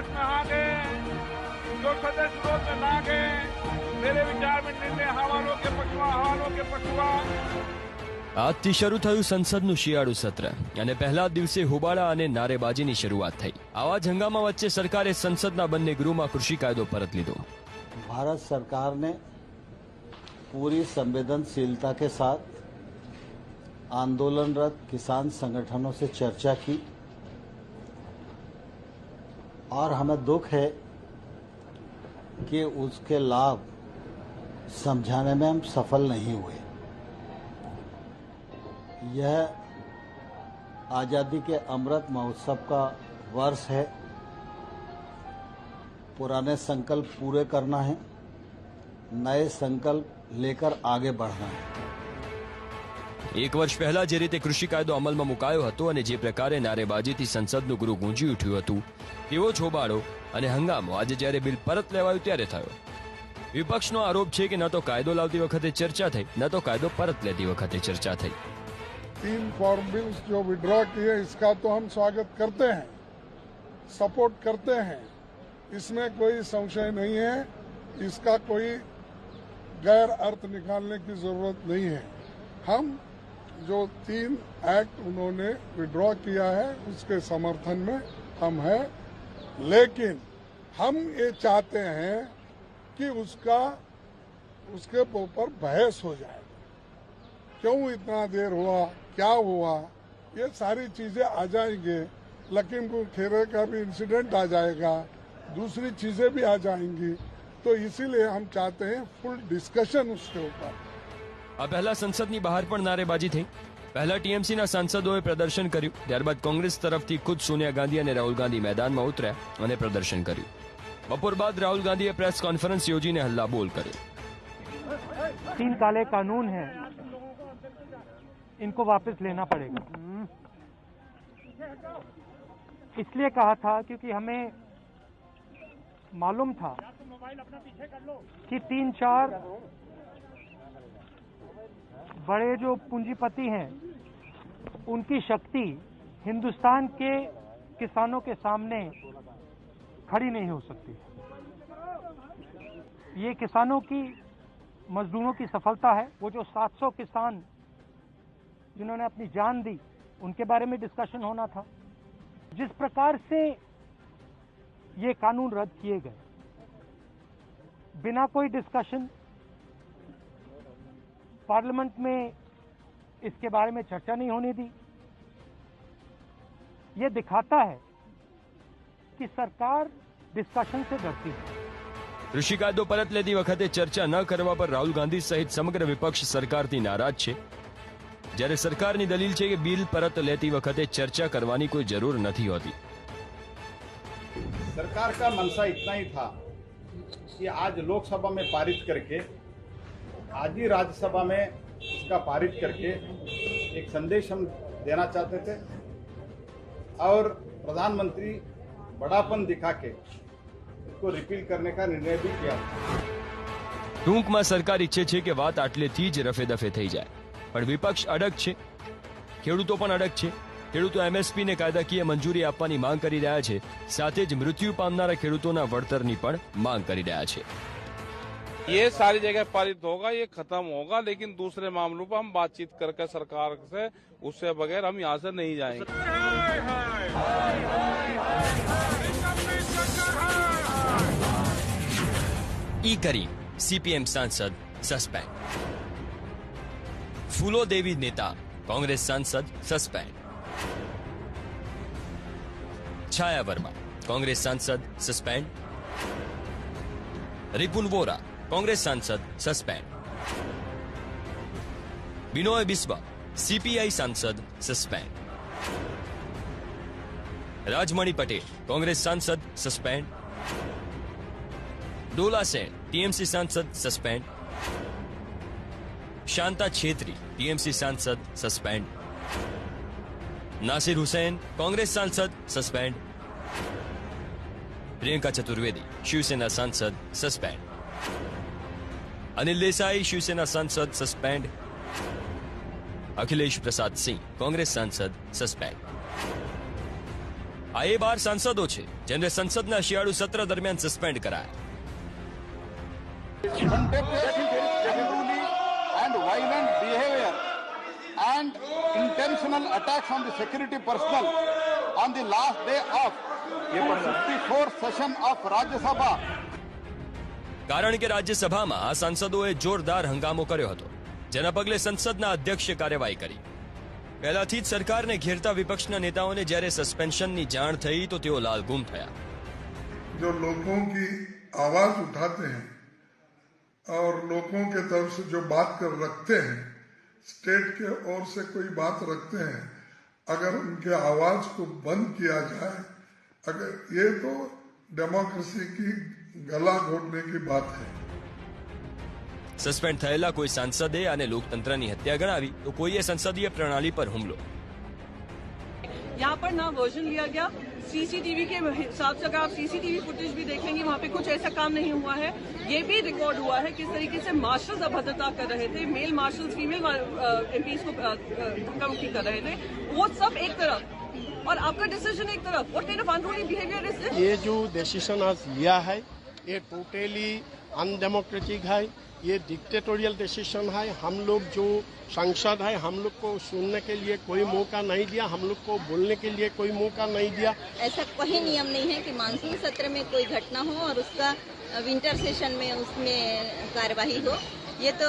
विपक्ष में आ गए, जो सदस्य विरोध में ना गए, मेरे विचार में निर्णय हवालों के पछुआ। આજથી શરૂ થયું સંસદનું શિયાળુ સત્ર અને પહેલા દિવસે હોબાળા અને નારેબાજીની શરૂઆત થઈ। આવા જ હંગામા વચ્ચે સરકારે સંસદના બંને ગૃહમાં કૃષિ કાયદો પરત લીધો। भारत सरकार ने पूरी संवेदनशीलता के साथ आंदोलनरत किसान संगठनों से चर्चा की और हमें दुख है कि उसके लाभ समझाने में हम सफल नहीं हुए। यह आज़ादी के अमृत महोत्सव का वर्ष है। पुराने संकल्प पूरे करना है, नए संकल्प लेकर आगे बढ़ना है। એક વર્ષ પહેલા જે રીતે કૃષિ કાયદો અમલમાં મુકાયો હતો અને જે પ્રકારે નારેબાજીથી સંસદનું ગૃહ ગુંજી ઉઠ્યું હતું તેવો જ હોબાળો અને હંગામો આજે જ્યારે બિલ પરત લેવાયું ત્યારે થયો। વિપક્ષનો આરોપ છે કે ન તો કાયદો લાવતી વખતે ચર્ચા થઈ, ન તો કાયદો પરત લેતી વખતે ચર્ચા થઈ। 3 फॉर्म बिल्स जो विड्रॉ किए इसका तो हम स्वागत करते हैं, सपोर्ट करते हैं, इसमें कोई संशय नहीं है। इसका कोई गैर अर्थ निकालने की जरूरत नहीं है। हम जो 3 एक्ट उन्होंने विड्रॉ किया है उसके समर्थन में हम हैं, लेकिन हम ये चाहते हैं कि उसके ऊपर बहस हो जाए। क्यों इतना देर हुआ, क्या हुआ, ये सारी चीजें आ जाएंगे। लखीमपुर खीरी का भी इंसिडेंट आ जाएगा, दूसरी चीजें भी आ जाएंगी, तो इसीलिए हम चाहते हैं फुल डिस्कशन उसके ऊपर। આ પહેલા સંસદની બહાર પણ નારેબાજી થઈ। પહેલા ટીએમસીના સાંસદોએ પ્રદર્શન કર્યું, ત્યારબાદ કોંગ્રેસ તરફથી ખુદ સોનિયા ગાંધી અને રાહુલ ગાંધી મેદાનમાં ઉતર્યા અને પ્રદર્શન કર્યું। બપોર બાદ રાહુલ ગાંધીએ પ્રેસ કોન્ફરન્સ યોજીને હલ્લાબોલ કર્યો। 3 काले कानून हैं, इनको वापस लेना पड़ेगा। इसलिए कहा था क्योंकि हमें मालूम था कि 3-4 बड़े जो पूंजीपति हैं उनकी शक्ति हिंदुस्तान के किसानों के सामने खड़ी नहीं हो सकती। ये किसानों की, मजदूरों की सफलता है। वो जो 700 किसान जिन्होंने अपनी जान दी उनके बारे में डिस्कशन होना था। जिस प्रकार से ये कानून रद्द किए गए बिना कोई डिस्कशन, पार्लियामेंट में इसके बारे में चर्चा नहीं होने दी, ये दिखाता है कि सरकार डिस्कशन से डरती है। કૃષિ કાયદો પરત લેતી વખતે ચર્ચા ન કરવા પર રાહુલ ગાંધી સહિત સમગ્ર વિપક્ષ સરકારથી નારાજ છે। જ્યારે સરકારની દલીલ છે કે બિલ પરત લેતી વખતે ચર્ચા કરવાની કોઈ જરૂર નથી હોતી। सरकार का मंशा इतना ही था कि आज लोकसभा में पारित करके आज ही राज्यसभा में इसका पारित करके एक संदेश हम देना चाहते थे और प्रधानमंत्री बड़ापन दिखा के इसको रिपील करने का निर्णय भी किया। ટૂંકમાં સરકાર ઈચ્છે છે કે વાત આટલેથી જ રફે દફે થઈ જાય, પણ વિપક્ષ અડગ છે, ખેડૂતો પણ અડગ છે। ખેડૂતો એમએસપીને કાયદાકીય મંજૂરી આપવાની માંગ કરી રહ્યા છે, સાથે જ મૃત્યુ પામનારા ખેડૂતોના વળતરની પણ માંગ કરી રહ્યા છે। ये सारी जगह पारित होगा, ये खत्म होगा, लेकिन दूसरे मामलों पर हम बातचीत करके सरकार से, उससे बगैर हम यहाँ से नहीं जाएंगे। ई करीम सीपीएम सांसद सस्पेंड। फूलो देवी नेता कांग्रेस सांसद सस्पेंड। छाया वर्मा कांग्रेस सांसद सस्पेंड। रिपुन वोरा कांग्रेस सांसद सस्पेंड। बिनोय बिस्वा सीपीआई सांसद सस्पेंड। राजमणि पटेल कांग्रेस सांसद सस्पेंड। डोला सेन टीएमसी सांसद सस्पेंड। शांता छेत्री टीएमसी सांसद सस्पेंड। नासिर हुसैन कांग्रेस सांसद सस्पेंड। प्रियंका चतुर्वेदी शिवसेना सांसद सस्पेंड। अनिल देसाई शिवसेना सांसद सस्पेंड। अखिलेश प्रसाद सिंह कांग्रेस सांसद सस्पेंड। આ એ 12 સાંસદો છે જેમને સંસદના શિયાળુ સત્ર દરમિયાન સસ્પેન્ડ કરાયા. and violent behavior and intentional attacks on the security personnel on the last day of 54th session of Rajya Sabha. કારણ કે રાજ્યસભામાં આ સાંસદોએ જોરદાર હંગામો કર્યો હતો, જેના પગલે સંસદના અધ્યક્ષે કાર્યવાહી કરી. પહેલાથી જ સરકારને ઘેરતા વિપક્ષના નેતાઓને જ્યારે સસ્પેન્શનની જાણ થઈ તો તેઓ લાલઘૂમ થયા. जो लोगों की आवाज उठाते हैं और लोगों के तरफ से जो बात कर रखते हैं, स्टेट के ओर से कोई बात रखते हैं, अगर उनके आवाज को बंद किया जाए, अगर ये तो डेमोक्रेसी की गला घोटने की बात है. સસ્પેન્ડ થયેલા કોઈ સાંસદે આને લોકતંત્રની હત્યા ગણાવી તો કોઈએ સંસદીય પ્રણાલી પર હુમલો. यहाँ पर ना वर्जन लिया गया, सीसीटीवी के हिसाब से अगर आप सीसीटीवी फुटेज भी देखेंगे वहाँ पे कुछ ऐसा काम नहीं हुआ है. ये भी रिकॉर्ड हुआ है किस तरीके से मार्शल्स अभद्रता कर रहे थे, मेल मार्शल्स फीमेल एमपीज को धक्का मुक्की कर रहे थे. वो सब एक तरफ और आपका डिसीजन एक तरफ. What kind of unruly behaviour is this? ये जो डिसीजन आज लिया है ये टोटली अनडेमोक्रेटिक है, ये डिक्टेटोरियल डिसीजन है. हम लोग जो सांसद है हम लोग को सुनने के लिए कोई मौका नहीं दिया, हम लोग को बोलने के लिए कोई मौका नहीं दिया. ऐसा कोई नियम नहीं है कि मानसून सत्र में कोई घटना हो और उसका विंटर सेशन में उसमें कार्यवाही हो. ये तो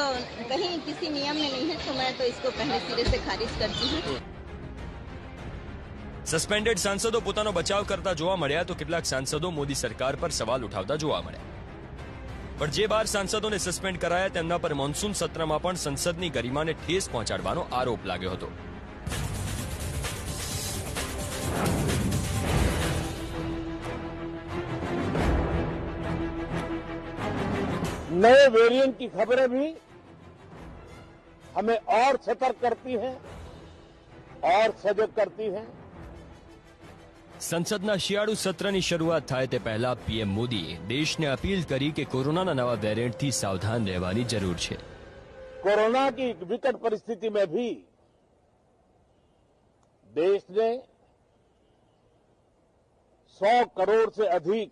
कहीं किसी नियम में नहीं है, तो मैं तो इसको पहले सिरे से खारिज करती हूँ. સસ્પેન્ડેડ સાંસદો પોતાનો બચાવ કરતા જોવા મળ્યા તો કેટલાક સાંસદો મોદી સરકાર પર સવાલ ઉઠાવતા જોવા મળ્યા. પણ જે 12 સાંસદોને સસ્પેન્ડ કરાયા તેમના પર મોન્સૂન સત્રમાં પણ સંસદની ગરિમાને ઠેસ પહોંચાડવાનો આરોપ લાગ્યો હતો. नए वेरिएंट की खबरें भी हमें और सतर्क करती हैं और सजग करती हैं. સંસદના શિયાળુ સત્રની શરૂઆત થાય તે પહેલા પીએમ મોદીએ દેશને અપીલ કરી કે કોરોનાના નવા વેરિયન્ટથી સાવધાન રહેવાની જરૂર છે. कोरोना की विकट परिस्थिति में भी देश ने 100 करोड़ से अधिक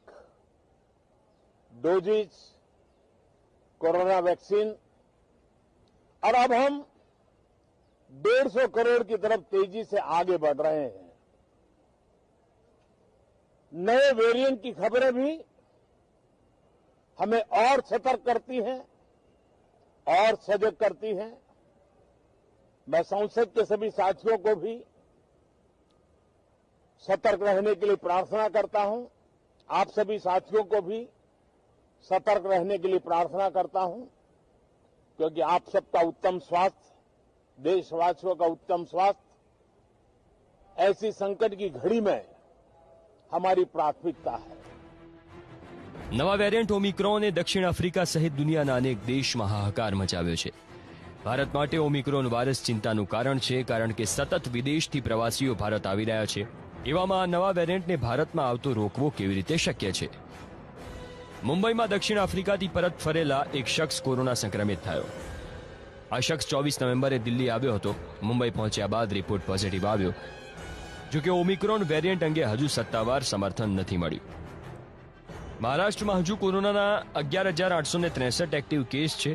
डोजेज कोरोना वैक्सीन और अब हम 150 करोड़ की तरफ तेजी से आगे बढ़ रहे हैं. नए वेरिएंट की खबरें भी हमें और सतर्क करती हैं और सजग करती हैं. मैं संसद के सभी साथियों को भी सतर्क रहने के लिए प्रार्थना करता हूं. आप सभी साथियों को भी सतर्क रहने के लिए प्रार्थना करता हूं, क्योंकि आप सबका उत्तम स्वास्थ्य, देशवासियों का उत्तम स्वास्थ्य ऐसी संकट की घड़ी में हमारी प्राथमिकता है. નવા વેરિયન્ટ ઓમિક્રોને દક્ષિણ આફ્રિકા સહિત દુનિયાના અનેક દેશમાં હાહાકાર મચાવ્યો છે. ભારત માટે ઓમિક્રોન વાયરસ ચિંતાનું કારણ છે, કારણ કે સતત વિદેશથી પ્રવાસીઓ ભારત આવી રહ્યા છે. એવામાં આ નવા વેરિયન્ટને ભારતમાં આવતો રોકવો કેવી રીતે શક્ય છે? મુંબઈમાં દક્ષિણ આફ્રિકાથી પરત ફરેલા એક શખ્સ કોરોના સંક્રમિત થયો. આ શખ્સ 24 નવેમ્બરે દિલ્હી આવ્યો હતો. મુંબઈ પહોંચ્યા બાદ રિપોર્ટ પોઝિટિવ આવ્યો. જોકે ઓમિક્રોન વેરિયન્ટ અંગે હજુ સત્તાવાર સમર્થન નથી મળ્યું. મહારાષ્ટ્રમાં હજુ કોરોનાના 11,863 એક્ટિવ કેસ છે.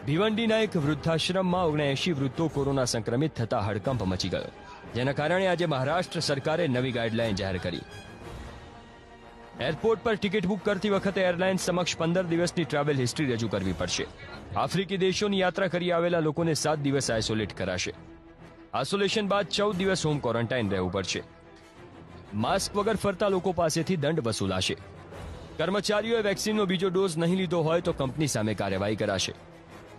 ભિવંડીના એક વૃદ્ધાશ્રમમાં 79 વૃદ્ધો કોરોના સંક્રમિત થતા હડકંપ મચી ગયો, જેના કારણે આજે મહારાષ્ટ્ર સરકારે નવી ગાઈડલાઈન જાહેર કરી. એરપોર્ટ પર ટિકિટ બુક કરતી વખતે એરલાઇન્સ સમક્ષ 15 દિવસની ટ્રાવેલ હિસ્ટ્રી રજૂ કરવી પડશે. આફ્રિકી દેશોની યાત્રા કરી આવેલા લોકોને 7 દિવસ આઇસોલેટ કરાશે. આઇસોલેશન બાદ 14 દિવસ હોમ ક્વોરન્ટાઇન રહેવું પડશે. માસ્ક વગર ફરતા લોકો પાસેથી દંડ વસૂલાશે. કર્મચારીઓએ વેક્સિનનો બીજો ડોઝ નહીં લીધો હોય તો કંપની સામે કાર્યવાહી કરાશે.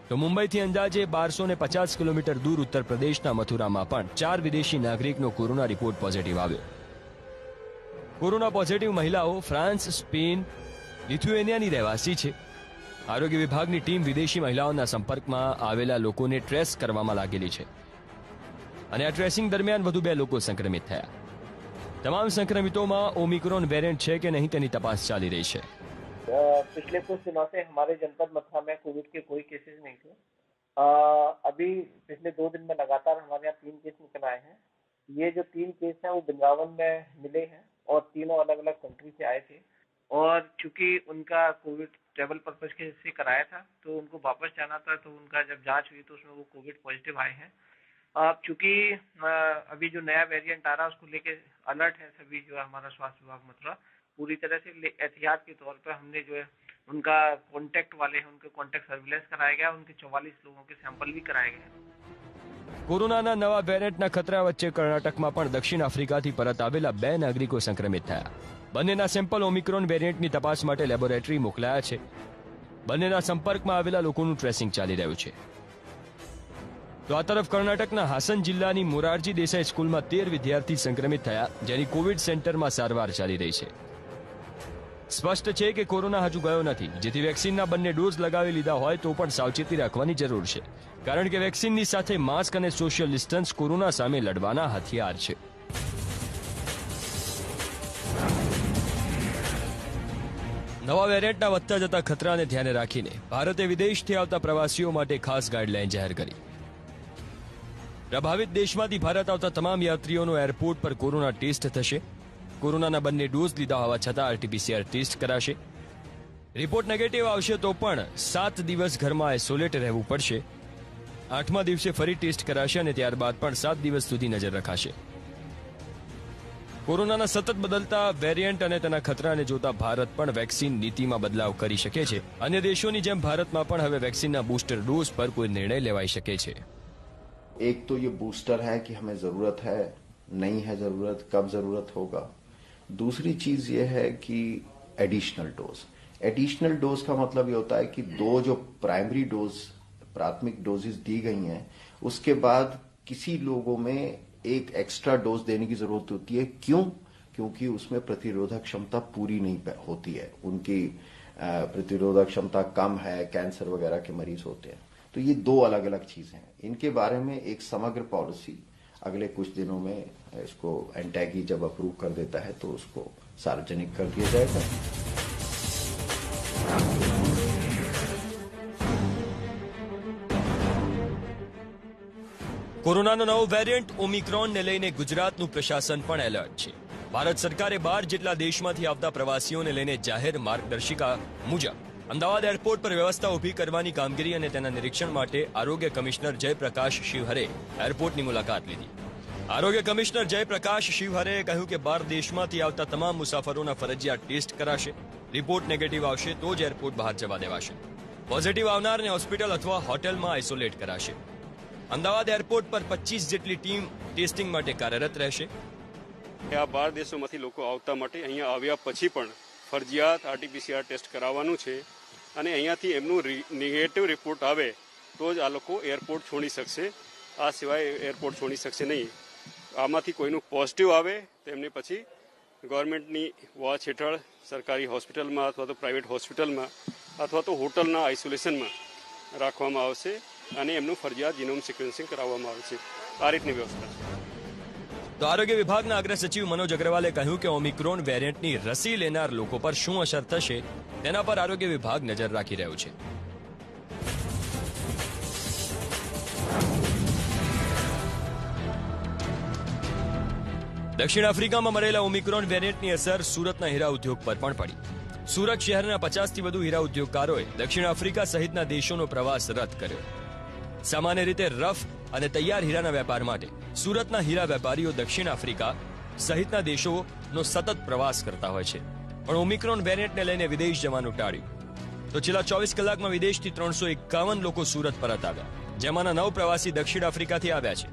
તો મુંબઈથી અંદાજે 1250 કિલોમીટર દૂર ઉત્તર પ્રદેશના મથુરામાં પણ 4 વિદેશી નાગરિકનો કોરોના રિપોર્ટ પોઝિટિવ આવ્યો. કોરોના પોઝિટિવ મહિલાઓ ફ્રાન્સ, સ્પેન, લિથુએનિયાની રહેવાસી છે. આરોગ્ય વિભાગની ટીમ વિદેશી મહિલાઓના સંપર્કમાં આવેલા લોકોને ટ્રેસ કરવામાં लागेली છે અને આ ટ્રેસિંગ દરમિયાન વધુ 2 લોકો સંક્રમિત થયા. તમામ સંક્રમિતોમાં ઓમિક્રોન વેરિયન્ટ છે કે નહીં તેની તપાસ ચાલી રહી છે. पिछले कुछ दिनों से हमारे जनपद मथुरा में कोविड के कोई केसेस नहीं थे. अभी पिछले 2 दिन में लगातार हमारे यहाँ 3 केस निकल आए हैं. ये जो 3 केस हैं वो वृंदावन में मिले हैं और तीनों अलग अलग कंट्री से आए थे और चूंकि उनका कोविड ट्रेवल पर्पज के से कराया था तो उनको वापस जाना था, तो उनका जब जांच हुई तो उसमें वो कोविड पॉजिटिव आए हैं। अब चूंकि अभी जो नया वेरिएंट आ रहा है उसको लेके अलर्ट है सभी, जो है हमारा स्वास्थ्य विभाग मथुरा पूरी तरह से एहतियात के तौर पर हमने जो है उनका कॉन्टेक्ट वाले हैं उनके कॉन्टेक्ट सर्विलेंस कराया गया, उनके 44 लोगों के सैंपल भी कराए गए। કોરોનાના નવા વેરિયન્ટના ખતરા વચ્ચે કર્ણાટકમાં પણ દક્ષિણ આફ્રિકાથી પરત આવેલા 2 નાગરિકો સંક્રમિત થયા. બંનેના સેમ્પલ ઓમિક્રોન વેરિયન્ટની તપાસ માટે લેબોરેટરી મોકલાયા છે. બંનેના સંપર્કમાં આવેલા લોકોનું ટ્રેસિંગ ચાલી રહ્યું છે. તો આ તરફ કર્ણાટકના હાસન જિલ્લાની મોરારજી દેસાઈ સ્કૂલમાં 13 વિદ્યાર્થી સંક્રમિત થયા, જેની કોવિડ સેન્ટરમાં સારવાર ચાલી રહી છે. સ્પષ્ટ છે કે કોરોના હજુ ગયો નથી, જેથી વેક્સિનના બંને ડોઝ લગાવી લીધા હોય તો પણ સાવચેતી રાખવાની જરૂર છે, કારણ કે વેક્સિનની સાથે માસ્ક અને સોશિયલ ડિસ્ટન્સ કોરોના સામે લડવાના હથિયાર છે. નવા વેરિયન્ટના વધતા જતા ખતરાને ધ્યાને રાખીને ભારતે વિદેશથી આવતા પ્રવાસીઓ માટે ખાસ ગાઈડલાઈન જાહેર કરી. પ્રભાવિત દેશમાંથી ભારત આવતા તમામ યાત્રીઓનો એરપોર્ટ પર કોરોના ટેસ્ટ થશે. કોરોનાના બંને ડોઝ લીધા હોવા છતાં આરટીપીસીઆર ટેસ્ટ કરાશે. રિપોર્ટ નેગેટિવ આવશે તો પણ 7 દિવસ ઘરમાં આઇસોલેટ રહેવું પડશે. 8મા દિવસે ફરી ટેસ્ટ કરાશે અને ત્યારબાદ પણ 7 દિવસ સુધી નજર રખાશે. કોરોનાના સતત બદલતા વેરિયન્ટ અને તેના ખતરાને જોતા ભારત પણ વેક્સિન નીતિમાં બદલાવ કરી શકે છે. અન્ય દેશોની જેમ ભારતમાં પણ હવે વેક્સિનના બૂસ્ટર ડોઝ પર કોઈ નિર્ણય લેવાઈ શકે છે. एक तो ये बूस्टर है कि हमें जरूरत है, नहीं है जरूरत, कब जरूरत होगा. दूसरी चीज ये है कि एडिशनल डोज का मतलब ये होता है कि 2 जो प्राइमरी डोज प्राथमिक डोजेस दी गई हैं उसके बाद किसी लोगों में एक एक्स्ट्रा डोज देने की जरूरत होती है. क्यों? क्योंकि उसमें प्रतिरोधक क्षमता पूरी नहीं होती है, उनकी प्रतिरोधक क्षमता कम है, कैंसर वगैरह के मरीज होते हैं. तो ये 2 अलग अलग चीजें हैं. इनके बारे में एक समग्र पॉलिसी अगले कुछ दिनों में इसको एनटैगी जब अप्रूव कर देता है तो उसको सार्वजनिक कर दिया जाएगा. કોરોનાનો નવો વેરિયન્ટ ઓમિક્રોનને લઈને ગુજરાતનું પ્રશાસન પણ એલર્ટ છે. ભારત સરકારે 12 જેટલા દેશમાંથી આવતા પ્રવાસીઓને લઈને જાહેર માર્ગદર્શિકા મુજબ અમદાવાદ એરપોર્ટ પર વ્યવસ્થા ઊભી કરવાની કામગીરી અને તેના નિરીક્ષણ માટે આરોગ્ય કમિશનર જયપ્રકાશ શિવહરે એરપોર્ટની મુલાકાત લીધી. આરોગ્ય કમિશનર જયપ્રકાશ શિવહરેએ કહ્યું કે 12 દેશમાંથી આવતા તમામ મુસાફરોના ફરજિયાત ટેસ્ટ કરાશે. રિપોર્ટ નેગેટિવ આવશે તો જ એરપોર્ટ બહાર જવા દેવાશે. પોઝિટિવ આવનારને હોસ્પિટલ અથવા હોટેલમાં આઇસોલેટ કરાશે. અમદાવાદ એરપોર્ટ પર 25 જેટલી ટીમ ટેસ્ટિંગ માટે કાર્યરત રહેશે. આ 12 દેશોમાંથી લોકો આવતા માટે અહીંયા આવ્યા પછી પણ ફરજિયાત આરટીપીસીઆર ટેસ્ટ કરાવવાનું છે અને અહીંયાથી એમનું નેગેટિવ રિપોર્ટ આવે તો જ આ લોકો એરપોર્ટ છોડી શકશે. આ સિવાય એરપોર્ટ છોડી શકશે નહીં. આમાંથી કોઈનું પોઝિટિવ આવે તો એમને પછી ગવર્મેન્ટની વોચ હેઠળ સરકારી હોસ્પિટલમાં અથવા તો પ્રાઇવેટ હોસ્પિટલમાં અથવા તો હોટલના આઇસોલેશનમાં રાખવામાં આવશે અને એમનું ફરજિયાત જીનોમ સિક્વન્સિંગ કરાવવામાં આવશે. આ રીતની વ્યવસ્થા છે. તો આરોગ્ય વિભાગના અગ્ર સચિવ મનોજ અગ્રવાલે કહ્યું કે ઓમિક્રોન વેરિયન્ટની રસી લેનાર લોકો પર શું અસર થશે તેના પર આરોગ્ય વિભાગ નજર રાખી રહ્યું છે. દક્ષિણ આફ્રિકામાં મળેલા ઓમિક્રોન વેરિયન્ટની અસર સુરતના હીરા ઉદ્યોગ પર પણ પડી. સુરત શહેરના 50થી વધુ હીરા ઉદ્યોગકારોએ દક્ષિણ આફ્રિકા સહિતના દેશોનો પ્રવાસ રદ કર્યો. સામાન્ય રીતે રફ અને તૈયાર હીરાના વેપાર માટે સુરતના હીરા વેપારીઓ દક્ષિણ આફ્રિકા સહિતના દેશોનો સતત પ્રવાસ કરતા હોય છે, પણ ઓમિક્રોન વેરિયન્ટને લઈને વિદેશ જવાનું ટાળ્યું. તો છેલ્લા 24 કલાકમાં વિદેશથી 351 લોકો સુરત પરત આવ્યા, જેમાંના 9 પ્રવાસી દક્ષિણ આફ્રિકાથી આવ્યા છે.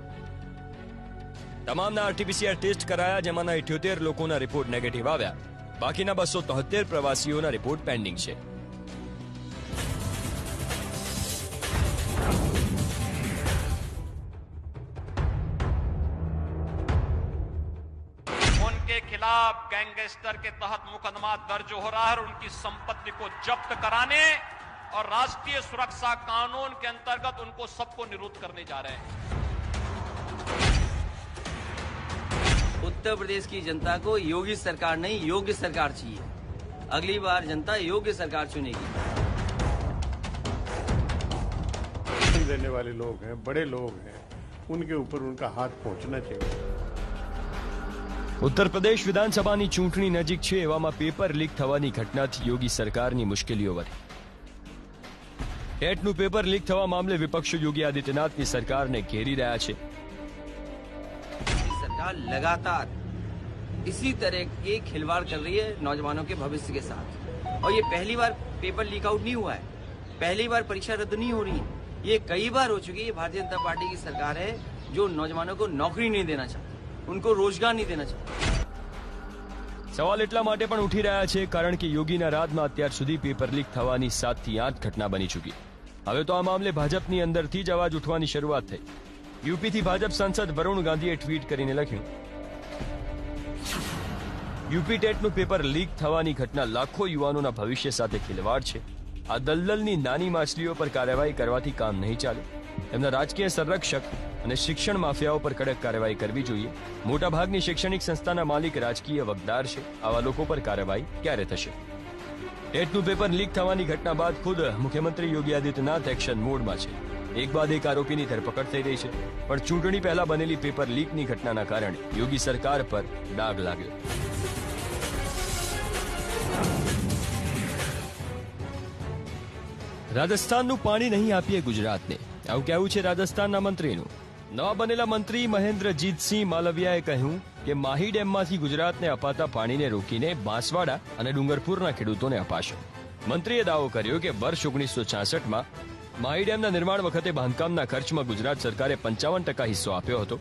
તમામના આરટીપીસીઆર ટેસ્ટ કરાયા, જેમાંના 78 લોકોના રિપોર્ટ નેગેટિવ આવ્યા. બાકીના 273 પ્રવાસીઓના રિપોર્ટ પેન્ડિંગ છે. उनके खिलाफ गैंगस्टर के तहत मुकदमा दर्ज हो रहा है और उनकी संपत्ति को जब्त कराने और राष्ट्रीय सुरक्षा कानून के अंतर्गत उनको सबको निरुद्ध करने जा रहे हैं. उत्तर प्रदेश की जनता को योगी सरकार नहीं, योग्य सरकार चाहिए. अगली बार जनता योग्य सरकार चुनेगी. देने वाले लोग हैं, बड़े लोग हैं, उनके ऊपर उनका हाथ पहुंचना चाहिए. ઉત્તર પ્રદેશ વિધાનસભાની ચૂંટણી નજીક છે, એવામાં પેપર લીક થવાની ઘટનાથી યોગી સરકારની મુશ્કેલીઓ વધી. ટેટનું પેપર લીક થવા મામલે વિપક્ષો યોગી આदित्यनाथ सरकार ने घेरी रहा है. सरकार लगातार इसी तरह के खिलवाड़ कर रही है नौजवानों के भविष्य के साथ, और ये पहली बार पेपर लीक आउट नहीं हुआ है, पहली बार परीक्षा रद्द नहीं हो रही है, ये कई बार हो चुकी है. भारतीय जनता पार्टी की सरकार है जो नौजवानों को नौकरी नहीं देना चाहती, उनको रोजगार नहीं देना चाहती. સવાલ એટલા માટે પણ ઉઠી રહ્યા છે કારણ કે યોગીના રાજમાં અત્યાર સુધી પેપર લીક થવાની 7 થી 8 ઘટના બની ચૂકી. હવે તો આ મામલે ભાજપની અંદરથી જ અવાજ ઉઠવાની શરૂઆત થઈ. યુપીથી ભાજપ સાંસદ વરુણ ગાંધીએ ટ્વીટ કરીને લખ્યું, યુપી ટેટનું પેપર લીક થવાની ઘટના લાખો યુવાનોના ભવિષ્ય સાથે ખિલવાડ છે. આ દલદલની નાની માછલીઓ પર કાર્યવાહી કરવાથી કામ નહીં ચાલે. તેમના રાજકીય સંરક્ષક અને શિક્ષણ માફિયાઓ પર કડક કાર્યવાહી કરવી જોઈએ. મોટાભાગની શૈક્ષણિક સંસ્થાના માલિક રાજકીય વગદાર છે. આવા લોકો પર કાર્યવાહી ક્યારે થશે? ટેટનું પેપર લીક થવાની ઘટના બાદ ખુદ મુખ્યમંત્રી યોગી આदित्यनाथ એક્શન મોડમાં છે. એક બાદ એક આરોપીની ધરપકડ થઈ રહી છે, પણ ચૂંટણી પહેલા બનેલી પેપર લીકની ઘટનાના કારણે યોગી સરકાર પર ડાઘ લાગ્યો. રાજસ્થાનનું પાણી નહીં આપીએ ગુજરાતને, આવું કહેવું છે રાજસ્થાનના મંત્રીનું. નવા બનેલા મંત્રી મહેન્દ્રજીતસિંહ માલવિયાએ કહ્યું કે માહી ડેમમાંથી ગુજરાતને અપાતા પાણીને રોકીને બાંસવાડા અને ડુંગરપુરના ખેડૂતોને અપાશે. મંત્રીએ દાવો કર્યો કે વર્ષ 1966માં માહી ડેમના નિર્માણ વખતે બાંધકામના ખર્ચમાં ગુજરાત સરકારે 55% હિસ્સો આપ્યો હતો.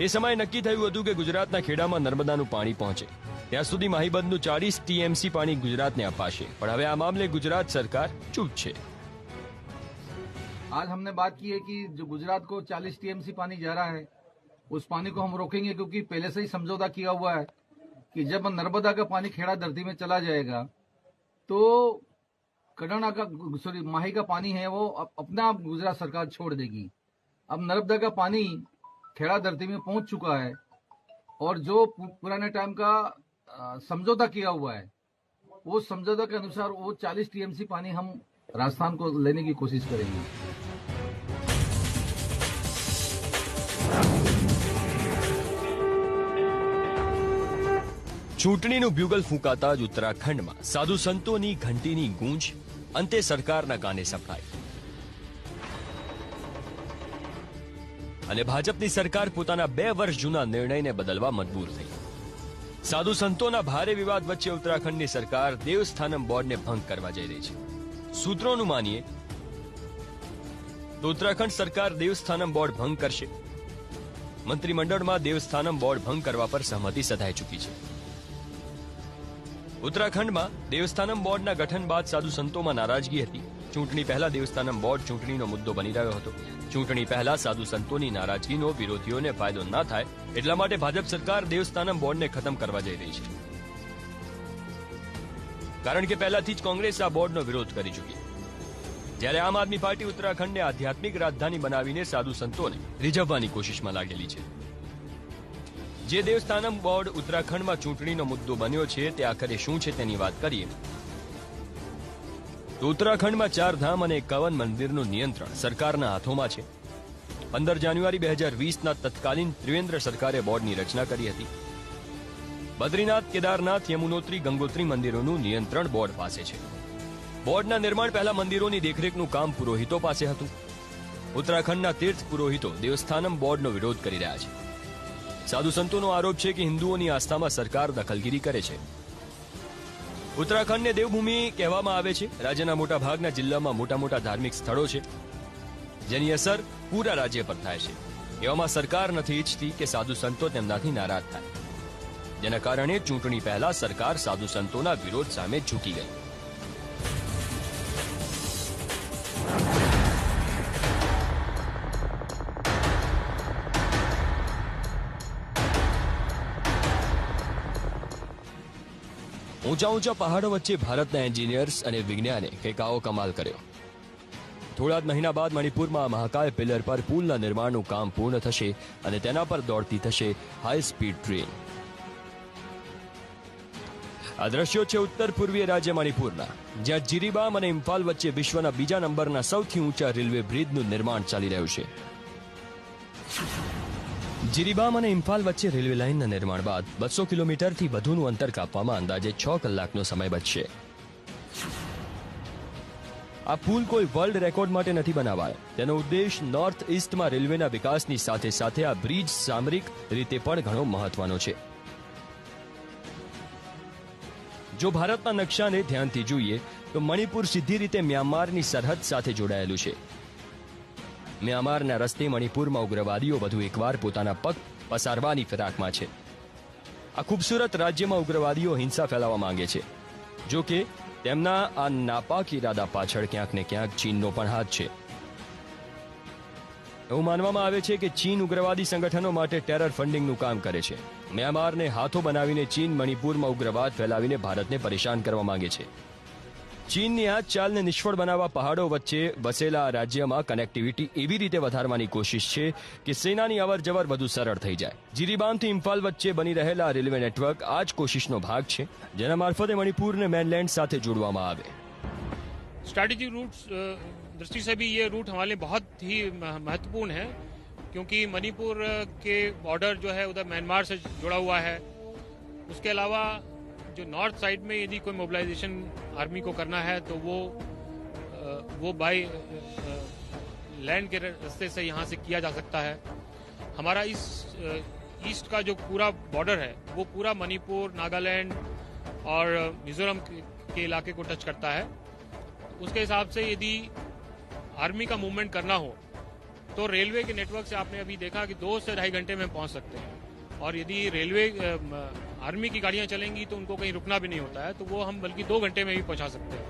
એ સમયે નક્કી થયું હતું કે ગુજરાતના ખેડામાં નર્મદાનું પાણી પહોંચે ત્યાં સુધી માહીબંધનું 40 TMC પાણી ગુજરાતને અપાશે. પણ હવે આ મામલે ગુજરાત સરકાર ચૂપ છે. आज हमने बात की है कि जो गुजरात को 40 TMC पानी जा रहा है, उस पानी को हम रोकेंगे, क्योंकि पहले से ही समझौता किया हुआ है कि जब नर्मदा का पानी खेड़ा धरती में चला जाएगा तो कड़ाना का माही का पानी है वो अपना गुजरात सरकार छोड़ देगी. अब नर्मदा का पानी खेड़ा धरती में पहुंच चुका है और जो पुराने टाइम का समझौता किया हुआ है, वो समझौता के अनुसार वो 40 TMC पानी हम राजस्थान को लेने की कोशिश करेंगे. ચૂંટણીનું બ્યુગલ ફૂંકાતા જ ઉત્તરાખંડમાં સાધુ સંતોની ઘંટીની ગૂંજ અંતે સરકારના કાને સપડાઈ અને ભાજપની સરકાર પોતાના 2 વર્ષ જૂના નિર્ણયને બદલવા મજબૂર થઈ. સાધુ સંતોના ભારે વિવાદ વચ્ચે ઉત્તરાખંડની સરકાર દેવસ્થાનમ બોર્ડને ભંગ કરવા જઈ રહી છે. સૂત્રોનું માનીએ તો ઉત્તરાખંડ સરકાર દેવસ્થાનમ બોર્ડ ભંગ કરશે. મંત્રીમંડળમાં દેવસ્થાનમ બોર્ડ ભંગ કરવા પર સહમતિ સધાઈ ચૂકી છે. ઉત્તરાખંડમાં દેવસ્થાનમ બોર્ડના ગઠન બાદ સાધુ સંતોમાં નારાજગી હતી. ચૂંટણી પહેલા દેવસ્થાનમ બોર્ડ ચૂંટણીનો મુદ્દો બની રહ્યો હતો. ચૂંટણી પહેલા સાધુ સંતોની નારાજગીનો વિરોધીઓને ફાયદો ના થાય એટલા માટે ભાજપ સરકાર દેવસ્થાનમ બોર્ડને ખતમ કરવા જઈ રહી છે. કારણ કે પહેલાથી જ કોંગ્રેસ આ બોર્ડનો વિરોધ કરી ચૂકી. જ્યારે આમ આદમી પાર્ટી ઉત્તરાખંડને આધ્યાત્મિક રાજધાની બનાવીને સાધુ સંતોને રીઝવવાની કોશિશમાં લાગેલી છે. જે દેવસ્થાનમ બોર્ડ ઉત્તરાખંડમાં ચૂંટણીનો મુદ્દો બન્યો છે તે આખરે શું છે તેની વાત કરીએ તો ઉત્તરાખંડમાં 4 ધામ અને 51 મંદિરનું નિયંત્રણ સરકારના હાથોમાં છે. 15 જાન્યુઆરી 2020ના તત્કાલીન ત્રિવેન્દ્ર સરકારે બોર્ડની રચના કરી હતી. બદ્રીનાથ, કેદારનાથ, યમુનોત્રી, ગંગોત્રી મંદિરોનું નિયંત્રણ બોર્ડ પાસે છે. બોર્ડના નિર્માણ પહેલા મંદિરોની દેખરેખનું કામ પુરોહિતો પાસે હતું. ઉત્તરાખંડના તીર્થ પુરોહિતો દેવસ્થાનમ બોર્ડનો વિરોધ કરી રહ્યા છે. સાધુ સંતોનો આરોપ છે કે હિન્દુઓની આસ્થામાં સરકાર દખલગીરી કરે છે. ઉત્તરાખંડને દેવભૂમિ કહેવામાં આવે છે. રાજ્યના મોટા ભાગના જિલ્લામાં મોટા મોટા ધાર્મિક સ્થળો છે જેની અસર પૂરા રાજ્ય પર થાય છે. એવામાં સરકાર નથી ઈચ્છતી કે સાધુ સંતો તેમનાથી નારાજ થાય, જેના કારણે ચૂંટણી પહેલા સરકાર સાધુ સંતોના વિરોધ સામે ઝૂકી ગઈ. ઊંચા ઊંચા પહાડો વચ્ચે ભારતના એન્જિનિયર્સ અને વિજ્ઞાને કંઈક આવો કમાલ કર્યો. થોડા જ મહિના બાદ મણિપુરમાં મહાકાય પિલર પર પુલના નિર્માણનું કામ પૂર્ણ થશે અને તેના પર દોડતી થશે હાઈ સ્પીડ ટ્રેન. આ દ્રશ્યો છે ઉત્તર પૂર્વીય રાજ્ય મણિપુરના, જ્યાં જીરીબામ અને ઇમ્ફાલ વચ્ચે વિશ્વના બીજા નંબરના સૌથી ઊંચા રેલવે બ્રિજનું નિર્માણ ચાલી રહ્યું છે. જીરીબામ અને ઇમ્ફાલ વચ્ચે રેલવે લાઇનના નિર્માણ બાદ 200 કિલોમીટરથી વધુનું અંતર કાપવામાં અંદાજે 6 કલાકનો સમય બચશે. આ પુલ કોઈ વર્લ્ડ રેકોર્ડ માટે નથી બનાવાયો. તેનો ઉદ્દેશ નોર્થ ઇસ્ટમાં રેલવેના વિકાસની સાથે સાથે આ બ્રિજ સામરિક રીતે પણ ઘણો મહત્વનો છે. જો ભારતના નકશાને ધ્યાનથી જોઈએ તો મણિપુર સીધી રીતે મ્યાનમારની સરહદ સાથે જોડાયેલું છે. મ્યાનમારના રસ્તે મણિપુરમાં ઉગ્રવાદીઓ વધુ એકવાર પોતાના પગ પસારવાની ફિરાકમાં છે. આ ખૂબસૂરત રાજ્યમાં ઉગ્રવાદીઓ હિંસા ફેલાવવા માંગે છે. જો કે તેમના આ નાપાક ઇરાદા પાછળ ક્યાંક ને ક્યાંક ચીનનો પણ હાથ છે. એવું માનવામાં આવે છે કે ચીન ઉગ્રવાદી સંગઠનો માટે ટેરર ફંડિંગનું કામ કરે છે. મ્યાનમારને હાથો બનાવીને ચીન મણિપુરમાં ઉગ્રવાદ ફેલાવીને ભારતને પરેશાન કરવા માંગે છે. ચીનની આ ચાલને નિષ્ફળ બનાવવા પહાડો વચ્ચે વસેલા આ રાજ્યમાં કનેક્ટિવિટી એવી રીતે વધારવાની કોશિશ છે કે સેનાની અવરજવર વધુ સરળ થઈ જાય. જીરીબામથી ઇમ્ફાલ વચ્ચે બની રહેલા રેલવે નેટવર્ક આ જ કોશિશનો ભાગ છે, જેના મારફતે મણિપુરને મેનલેન્ડ સાથે જોડવામાં આવે. स्ट्रैटेजिक रूट दृष्टि से भी ये रूट हमारे लिए बहुत ही महत्वपूर्ण है, क्योंकि मणिपुर के बॉर्डर जो है उधर म्यांमार से जुड़ा हुआ है. उसके अलावा जो नॉर्थ साइड में यदि कोई मोबिलाइजेशन आर्मी को करना है तो वो बाय लैंड के रास्ते से यहाँ से किया जा सकता है. हमारा इस ईस्ट का जो पूरा बॉर्डर है वो पूरा मणिपुर, नागालैंड और मिजोरम के इलाके को टच करता है. उसके हिसाब से यदि आर्मी का मूवमेंट करना हो तो रेलवे के नेटवर्क से आपने अभी देखा कि 2 से 2.5 घंटे में पहुंच सकते हैं. और यदि रेलवे आर्मी की गाड़ियां चलेंगी तो उनको कहीं रुकना भी नहीं होता है, तो वो हम बल्कि 2 घंटे में भी पहुंचा सकते हैं.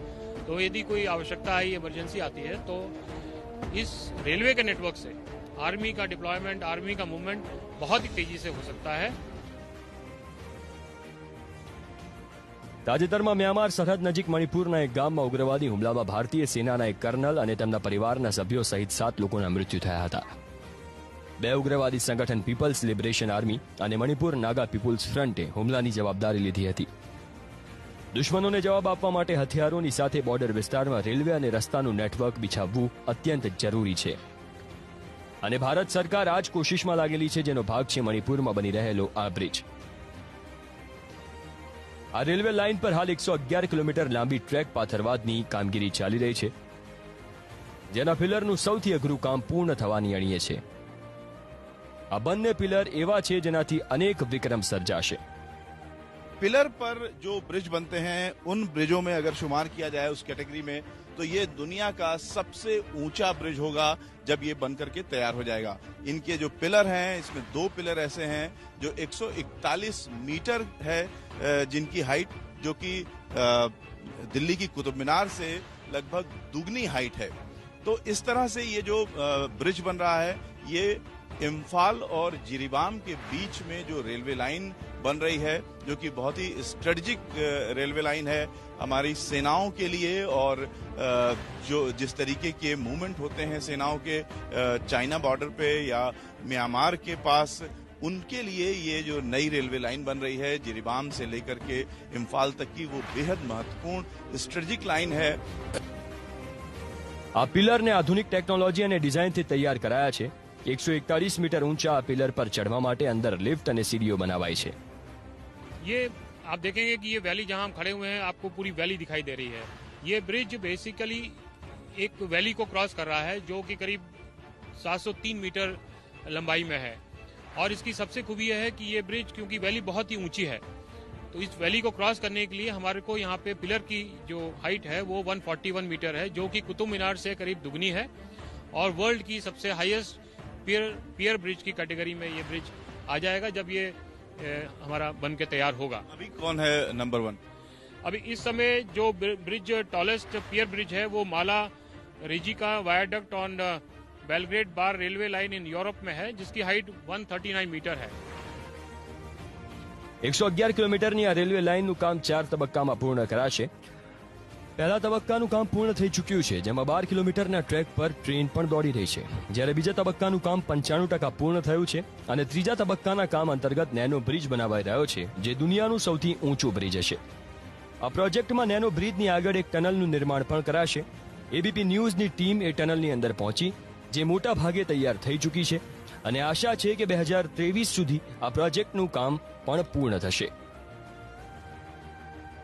तो यदि कोई आवश्यकता आई, इमरजेंसी आती है, तो इस रेलवे के नेटवर्क से आर्मी का डिप्लॉयमेंट, आर्मी का मूवमेंट बहुत ही तेजी से हो सकता है. તાજેતરમાં મ્યાનમાર સરહદ નજીક મણિપુરના એક ગામમાં ઉગ્રવાદી હુમલામાં ભારતીય સેનાના એક કર્નલ અને તેમના પરિવારના સભ્યો સહિત 7 લોકોના મૃત્યુ થયા હતા. 2 ઉગ્રવાદી સંગઠન પીપલ્સ લિબરેશન આર્મી અને મણિપુર નાગા પીપલ્સ ફ્રન્ટે હુમલાની જવાબદારી લીધી હતી. દુશ્મનોને જવાબ આપવા માટે હથિયારોની સાથે બોર્ડર વિસ્તારમાં રેલવે અને રસ્તાનું નેટવર્ક બિછાવવું અત્યંત જરૂરી છે. અને ભારત સરકાર આ જ કોશિશમાં લાગેલી છે, જેનો ભાગ છે મણિપુરમાં બની રહેલો આ બ્રિજ. આ રેલવે લાઇન પર હાલ 111 કિલોમીટર લાંબી ટ્રેક પાથરવાની કામગીરી ચાલી રહી છે, જેના પિલરનું સૌથી અઘરું કામ પૂર્ણ થવાની અણીએ છે. આ બંને પિલર એવા છે જેનાથી અનેક વિક્રમ સર્જાશે. पिलर पर जो ब्रिज बनते हैं उन ब्रिजों में अगर शुमार किया जाए उस कैटेगरी में तो ये दुनिया का सबसे ऊंचा ब्रिज होगा जब ये बनकर के तैयार हो जाएगा. इनके जो पिलर हैं इसमें 2 पिलर ऐसे हैं जो 141 मीटर है जिनकी हाइट, जो कि दिल्ली की कुतुब मीनार से लगभग दुगनी हाइट है. तो इस तरह से ये जो ब्रिज बन रहा है ये इम्फाल और जिरीबाम के बीच में जो रेलवे लाइन बन रही है, जो कि बहुत ही स्ट्रेटेजिक रेलवे लाइन है हमारी सेनाओं के लिए. और जो जिस तरीके के मूवमेंट होते हैं सेनाओं के चाइना बॉर्डर पे या म्यांमार के पास, उनके लिए ये जो नई रेलवे लाइन बन रही है जिरीबाम से लेकर के इम्फाल तक की, वो बेहद महत्वपूर्ण स्ट्रेटेजिक लाइन है. આ પિલરને આધુનિક ટેકનોલોજી અને ડિઝાઇનથી તૈયાર કરાયા છે. 141 મીટર ઊંચા આ પિલર પર ચढ़વા માટે અંદર લિફ્ટ અને સીડીઓ બનાવાઈ છે. ये आप देखेंगे कि ये वैली जहां हम खड़े हुए हैं आपको पूरी वैली दिखाई दे रही है. ये ब्रिज बेसिकली एक वैली को क्रॉस कर रहा है जो कि करीब 703 मीटर लंबाई में है. और इसकी सबसे खूबी यह है कि ये ब्रिज क्योंकि वैली बहुत ही ऊंची है, तो इस वैली को क्रॉस करने के लिए हमारे को यहाँ पे पिलर की जो हाइट है वो 141 मीटर है, जो कि कुतुब मीनार से करीब दुगनी है. और वर्ल्ड की सबसे हाईएस्ट पियर ब्रिज की कैटेगरी में ये ब्रिज आ जाएगा जब ये हमारा बन के तैयार होगा. अभी कौन है नंबर 1? अभी इस समय जो ब्रिज टॉलेस्ट पियर ब्रिज है वो Mala Rijeka viaduct on Belgrade Bar railway line in Europe में है, जिसकी हाइट 139 मीटर है. 111 કિલોમીટરની આ રેલવે લાઇનનું કામ 4 તબક્કામાં પૂર્ણ કરાશે. પહેલા તબક્કાનું કામ પૂર્ણ થઈ ચૂક્યું છે, જેમાં 12 કિલોમીટરના ટ્રેક પર ટ્રેન પણ દોડી રહી છે. જ્યારે બીજા તબક્કાનું કામ 95% પૂર્ણ થયું છે અને ત્રીજા તબક્કાના કામ અંતર્ગત નેનો બ્રિજ બનાવાઈ રહ્યો છે, જે દુનિયાનું સૌથી ઊંચું બ્રિજ હશે. આ પ્રોજેક્ટમાં નેનો બ્રિજની આગળ એક ટનલનું નિર્માણ પણ કરાશે. એબીપી ન્યૂઝની ટીમ એ ટનલની અંદર પહોંચી, જે મોટા ભાગે તૈયાર થઈ ચૂકી છે. અને આશા છે કે 2023 સુધી આ પ્રોજેક્ટનું કામ પણ પૂર્ણ થશે.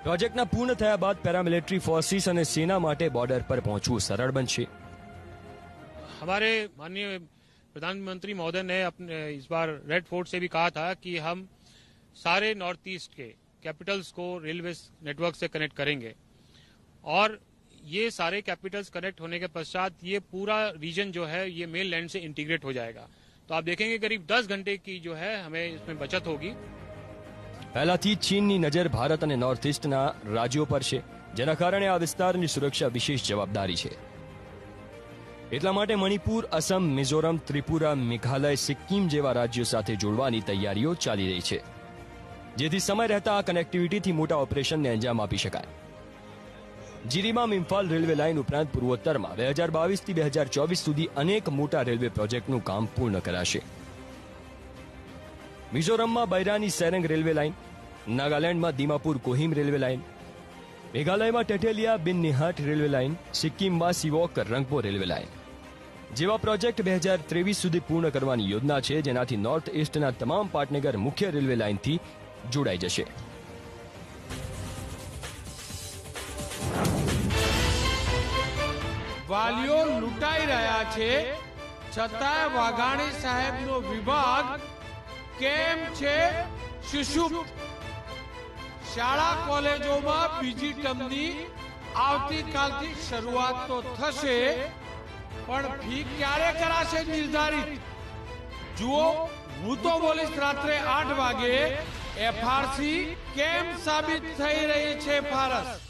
પ્રોજેક્ટના પૂર્ણ થયા બાદ પેરામિલિટરી फोर्सेस અને સેના માટે બોર્ડર पर પહોંચવું સરળ બનશે. हमारे माननीय प्रधानमंत्री महोदय ने अपने इस बार रेड फोर्ट से भी कहा था कि हम सारे नॉर्थ ईस्ट के कैपिटल्स को रेलवे नेटवर्क से कनेक्ट करेंगे और ये सारे कैपिटल्स कनेक्ट होने के पश्चात ये पूरा रीजन जो है ये मेन लैंड से इंटीग्रेट हो जाएगा. तो आप देखेंगे करीब 10 घंटे की जो है हमें इसमें बचत होगी. પહેલાથી ચીનની નજર ભારત અને નોર્થ ઇસ્ટના રાજ્યો પર છે, જેના કારણે આ વિસ્તારની સુરક્ષા વિશેષ જવાબદારી છે. એટલા માટે મણિપુર, અસમ, મિઝોરમ, ત્રિપુરા, મેઘાલય, સિક્કિમ જેવા રાજ્યો સાથે જોડવાની તૈયારીઓ ચાલી રહી છે, જેથી સમય રહેતા આ કનેક્ટિવિટીથી મોટા ઓપરેશનને અંજામ આપી શકાય. જીરીબામ ઇમ્ફાલ રેલવે લાઇન ઉપરાંત પૂર્વોત્તરમાં 2022થી 2024 સુધી અનેક મોટા રેલવે પ્રોજેક્ટનું કામ પૂર્ણ કરાશે. મિઝોરમમાં બૈરાની સેરંગ રેલવે લાઇન, નાગાલેન્ડમાં દીમાપુર કોહિમ રેલવે લાઇન, મેઘાલયમાં ટેટેલિયા બિનનિહાટ રેલવે લાઇન, સિક્કિમમાં સિવોક રંગપો રેલવે લાઇન જેવા પ્રોજેક્ટ 2023 સુધી પૂર્ણ કરવાની યોજના છે, જેનાથી નોર્થ ઇસ્ટના તમામ પાટનગર મુખ્ય રેલવે લાઇનથી જોડાઈ જશે. વાલીઓ લૂંટાઈ રહ્યા છે, છતાંય વાઘાણી સાહેબનો વિભાગ કેમ છે સુષુપ્ત? શાળા કોલેજોમાં બીજી ટર્મની આવતીકાલથી શરૂઆત તો થશે, પણ ફી ક્યારે કરાશે નિર્ધારિત? જુઓ, હું તો બોલીશ રાત્રે 8 વાગે. FRC કેમ સાબિત થઈ રહી છે ફારસ?